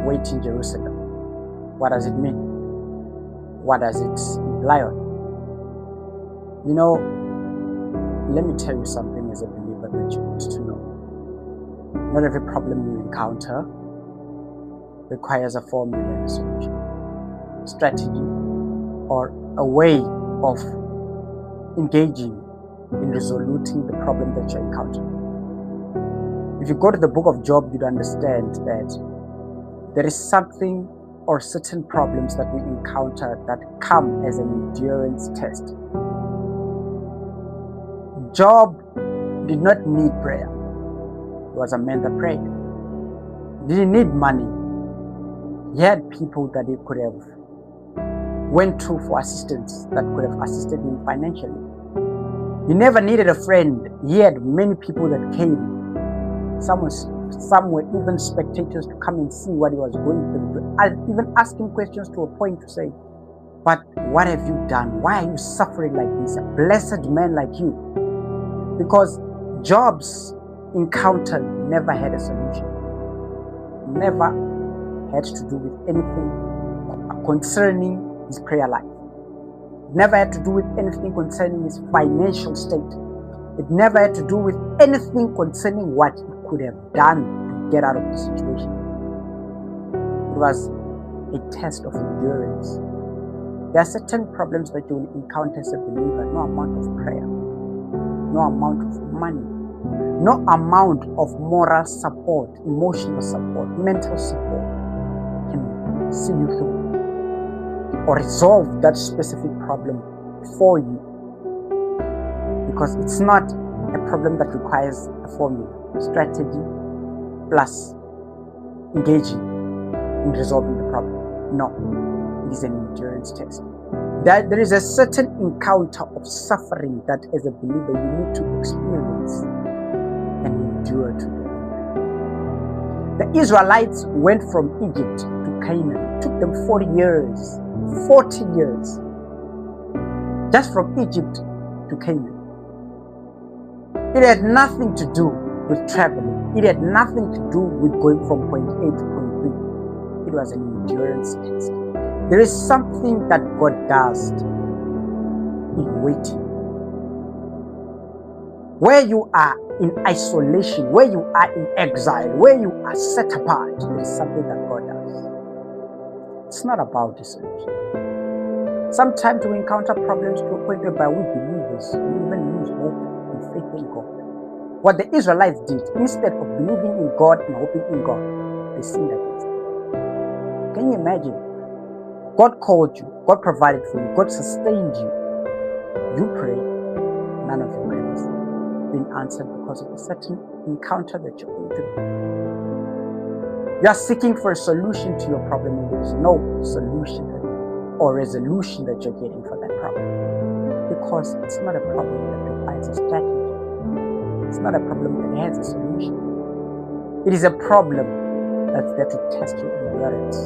wait in Jerusalem. What does it mean? What does it imply on? You know, let me tell you something as a believer that you need to know. Not every problem you encounter requires a formula and a solution, strategy, or a way of engaging in resolving the problem that you're encountering. If you go to the book of Job, you'd understand that there is something or certain problems that we encounter that come as an endurance test. Job did not need prayer. He was a man that prayed. He didn't need money. He had people that he could have went to for assistance that could have assisted him financially. He never needed a friend. He had many people that came. Some were even spectators to come and see what he was going through, even asking questions to a point to say, but what have you done? Why are you suffering like this? A blessed man like you. Because Job's encounter never had a solution. Never had to do with anything concerning his prayer life. It never had to do with anything concerning his financial state. It never had to do with anything concerning what he could have done to get out of the situation. It was a test of endurance. There are certain problems that you will encounter as a believer. No amount of prayer, no amount of money, no amount of moral support, emotional support, mental support can see you through or resolve that specific problem for you. Because it's not a problem that requires a formula, strategy plus engaging in resolving the problem. No, it is an endurance test. That there is a certain encounter of suffering that as a believer you need to experience and endure to the end. The Israelites went from Egypt to Canaan. It took them 40 years. 40 years. Just from Egypt to Canaan. It had nothing to do with traveling. It had nothing to do with going from point A to point B. It was an endurance test. There is something that God does in waiting. Where you are in isolation, where you are in exile, where you are set apart, there is something that God does. It's not about disillusion. Sometimes we encounter problems to a point whereby we believers we even lose hope and faith in God. What the Israelites did, instead of believing in God and hoping in God, they sinned against Him. Can you imagine? God called you, God provided for you, God sustained you. You pray, none of your prayers being answered because of a certain encounter that you're going through. You are seeking for a solution to your problem and there is no solution or resolution that you're getting for that problem. Because it's not a problem that requires a strategy. It's not a problem that has a solution. It is a problem that's there to test your endurance.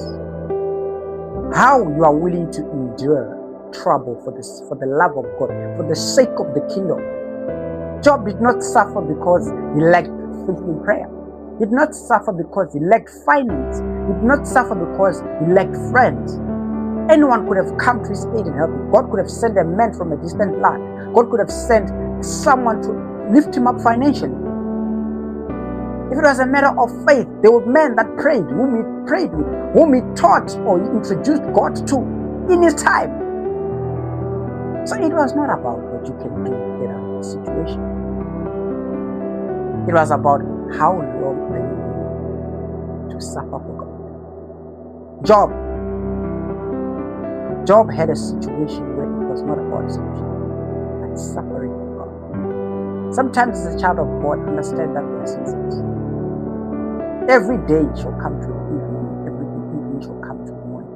How you are willing to endure trouble for the love of God, for the sake of the kingdom. Job did not suffer because he lacked faith in prayer. He did not suffer because he lacked finance. He did not suffer because he lacked friends. Anyone could have come to his aid and help him. God could have sent a man from a distant land. God could have sent someone to lift him up financially. If it was a matter of faith, there were men that prayed, whom he prayed with, whom he taught or he introduced God to in his time. So it was not about what you can do to get out of the situation. It was about how long are you willing to suffer for God. Job had a situation where it was not about solution, but suffering for God. Sometimes as a child of God, understand that there are seasons. Every day shall come to an evening, every evening shall come to a morning.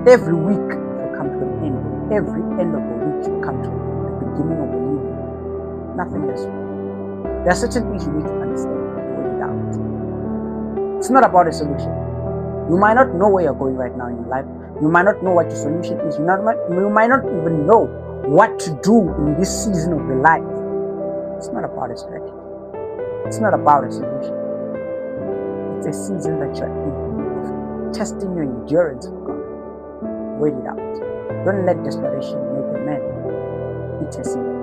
Every week shall come to an end, every end of the week shall come to the beginning of a new week. Nothing else. There are certain things you need to understand and weigh it out. It's not about a solution. You might not know where you're going right now in your life. You might not know what your solution is. You might not even know what to do in this season of your life. It's not about a strategy. It's not about a solution. It's a season that you're in. testing your endurance for God. Wait it out. Don't let desperation make a man eat a seed.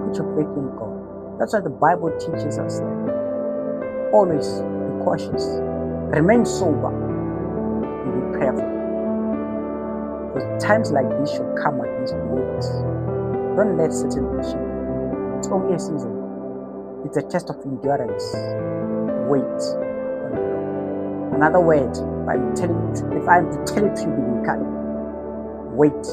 Put your faith in God. That's what the Bible teaches us. Always be cautious. Remain sober. And be prayerful. Because times like this shall come against believers. Don't let Satan push you. It's only a season. It's a test of endurance. Wait on the Lord. Another word, if I'm to tell it to you biblically, wait